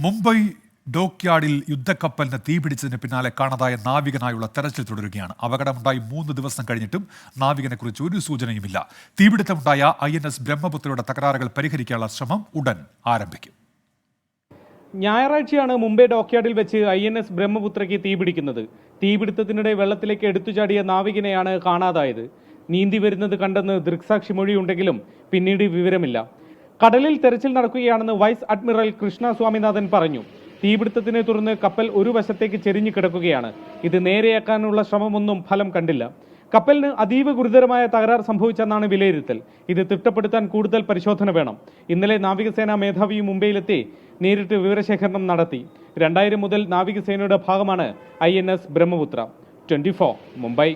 മുംബൈ ഡോക്യാർഡിൽ യുദ്ധക്കപ്പലിന് തീപിടിച്ചതിന് പിന്നാലെ കാണാതായ നാവികനായുള്ള തെരച്ചിൽ തുടരുകയാണ്. അപകടമുണ്ടായി 3 ദിവസം കഴിഞ്ഞിട്ടും നാവികനെക്കുറിച്ച് ഒരു സൂചനയുമില്ല. തീപിടുത്തമുണ്ടായ INS ബ്രഹ്മപുത്രയുടെ തകരാറുകൾ പരിഹരിക്കാനുള്ള ശ്രമം ഉടൻ ആരംഭിക്കും. ഞായറാഴ്ചയാണ് മുംബൈ ഡോക്യാർഡിൽ വെച്ച് INS ബ്രഹ്മപുത്രയ്ക്ക് തീപിടിക്കുന്നത്. തീപിടുത്തത്തിനിടെ വെള്ളത്തിലേക്ക് എടുത്തുചാടിയ നാവികനെയാണ് കാണാതായത്. നീന്തി വരുന്നത് കണ്ടെന്ന് ദൃക്സാക്ഷി മൊഴിയുണ്ടെങ്കിലും പിന്നീട് വിവരമില്ല. കടലിൽ തെരച്ചിൽ നടക്കുകയാണെന്ന് വൈസ് അഡ്മിറൽ കൃഷ്ണ സ്വാമിനാഥൻ പറഞ്ഞു. തീപിടുത്തത്തിനെ തുടർന്ന് കപ്പൽ ഒരു വശത്തേക്ക് ചെരിഞ്ഞു കിടക്കുകയാണ്. ഇത് നേരെയാക്കാനുള്ള ശ്രമമൊന്നും ഫലം കണ്ടില്ല. കപ്പലിന് അതീവ ഗുരുതരമായ തകരാർ സംഭവിച്ചെന്നാണ് വിലയിരുത്തൽ. ഇത് തിട്ടപ്പെടുത്താൻ കൂടുതൽ പരിശോധന വേണം. ഇന്നലെ നാവികസേനാ മേധാവി മുംബൈയിലെത്തി നേരിട്ട് വിവരശേഖരണം നടത്തി. 2000 മുതൽ നാവികസേനയുടെ ഭാഗമാണ് INS ബ്രഹ്മപുത്ര. 24 മുംബൈ.